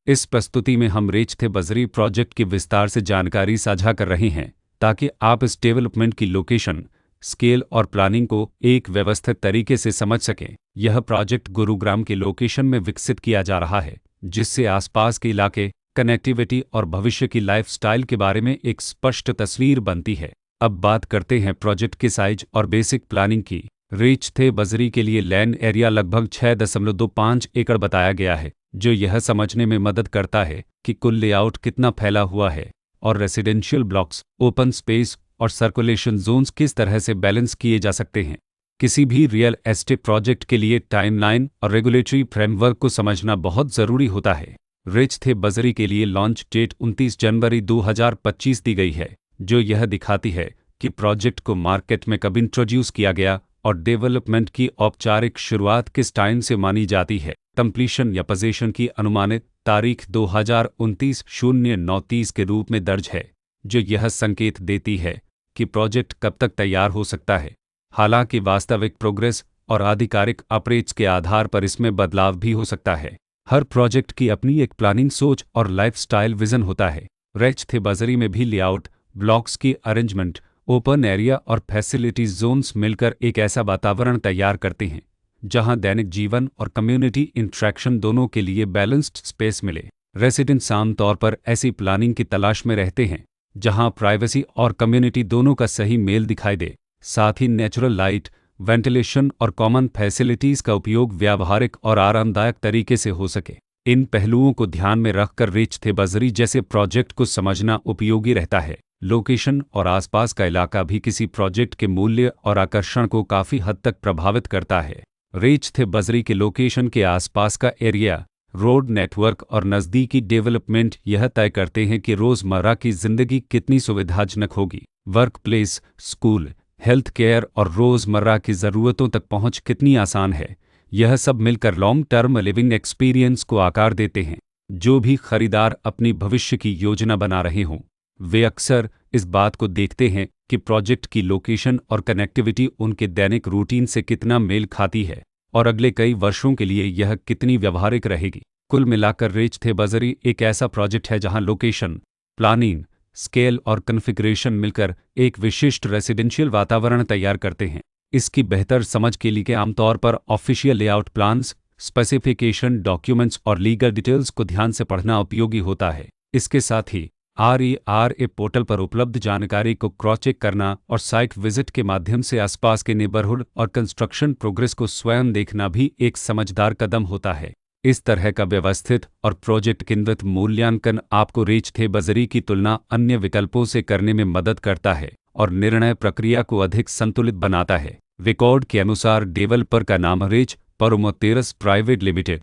इस प्रस्तुति में हम रेच थे बजरी प्रोजेक्ट की विस्तार से जानकारी साझा कर रहे हैं ताकि आप इस डेवलपमेंट की लोकेशन, स्केल और प्लानिंग को एक व्यवस्थित तरीके से समझ सकें। यह प्रोजेक्ट गुरुग्राम के लोकेशन में विकसित किया जा रहा है, जिससे आसपास के इलाके, कनेक्टिविटी और भविष्य की लाइफस्टाइल के बारे में एक स्पष्ट तस्वीर बनती है। अब बात करते हैं प्रोजेक्ट के साइज और बेसिक प्लानिंग की। रेच थे बजरी के लिए लैंड एरिया लगभग 6.25 एकड़ बताया गया है, जो यह समझने में मदद करता है कि कुल लेआउट कितना फैला हुआ है और रेसिडेंशियल ब्लॉक्स, ओपन स्पेस और सर्कुलेशन जोन्स किस तरह से बैलेंस किए जा सकते हैं। किसी भी रियल एस्टेट प्रोजेक्ट के लिए टाइमलाइन और रेगुलेटरी फ्रेमवर्क को समझना बहुत ज़रूरी होता है। रेच थे बजरी के लिए लॉन्च डेट 29 जनवरी 2025 दी गई है, जो यह दिखाती है कि प्रोजेक्ट को मार्केट में कब इंट्रोड्यूस किया गया और डेवलपमेंट की औपचारिक शुरुआत किस टाइम से मानी जाती है। कंप्लीशन या पोजीशन की अनुमानित तारीख 2029-09-30 के रूप में दर्ज है, जो यह संकेत देती है कि प्रोजेक्ट कब तक तैयार हो सकता है। हालांकि वास्तविक प्रोग्रेस और आधिकारिक अपडेट्स के आधार पर इसमें बदलाव भी हो सकता है। हर प्रोजेक्ट की अपनी एक प्लानिंग सोच और लाइफस्टाइल विजन होता है। रेच थे बजरी में भी लेआउट, ब्लॉक्स की अरेंजमेंट, ओपन एरिया और फैसिलिटीज जोन्स मिलकर एक ऐसा वातावरण तैयार करते हैं जहां दैनिक जीवन और कम्युनिटी इंट्रैक्शन दोनों के लिए बैलेंस्ड स्पेस मिले। रेसिडेंट्स आमतौर पर ऐसी प्लानिंग की तलाश में रहते हैं जहां प्राइवेसी और कम्युनिटी दोनों का सही मेल दिखाई दे। साथ ही नेचुरल लाइट, वेंटिलेशन और कॉमन फैसिलिटीज का उपयोग व्यावहारिक और आरामदायक तरीके से हो सके। इन पहलुओं को ध्यान में रखकर रेच थे बजरी जैसे प्रोजेक्ट को समझना उपयोगी रहता है। लोकेशन और आसपास का इलाका भी किसी प्रोजेक्ट के मूल्य और आकर्षण को काफ़ी हद तक प्रभावित करता है। रेच थे बजरी के लोकेशन के आसपास का एरिया, रोड नेटवर्क और नज़दीकी डेवलपमेंट यह तय करते हैं कि रोज़मर्रा की ज़िंदगी कितनी सुविधाजनक होगी। Work place, school, health care और रोज़मर्रा की ज़रूरतों तक पहुंच कितनी आसान है। यह सब मिलकर लॉन्ग टर्म लिविंग एक्सपीरियंस को आकार देते हैं। जो भी खरीदार अपनी भविष्य की योजना बना रहे हों, वे अक्सर इस बात को देखते हैं कि प्रोजेक्ट की लोकेशन और कनेक्टिविटी उनके दैनिक रूटीन से कितना मेल खाती है और अगले कई वर्षों के लिए यह कितनी व्यवहारिक रहेगी। कुल मिलाकर रेच थे बजरी एक ऐसा प्रोजेक्ट है जहां लोकेशन, प्लानिंग, स्केल और कॉन्फ़िगरेशन मिलकर एक विशिष्ट रेसिडेंशियल वातावरण तैयार करते हैं। इसकी बेहतर समझ के लिए आमतौर पर official layout plans, specification documents और लीगल डिटेल्स को ध्यान से पढ़ना उपयोगी होता है। इसके साथ ही RERA पोर्टल पर उपलब्ध जानकारी को क्रॉस चेक करना और साइट विजिट के माध्यम से आसपास के नेबरहुड और कंस्ट्रक्शन प्रोग्रेस को स्वयं देखना भी एक समझदार कदम होता है। इस तरह का व्यवस्थित और प्रोजेक्ट केंद्रित मूल्यांकन आपको रेच थे बजरी की तुलना अन्य विकल्पों से करने में मदद करता है और निर्णय प्रक्रिया को अधिक संतुलित बनाता है। रिकॉर्ड के अनुसार डेवलपर का नाम रेच प्रोमोटेरस प्राइवेट लिमिटेड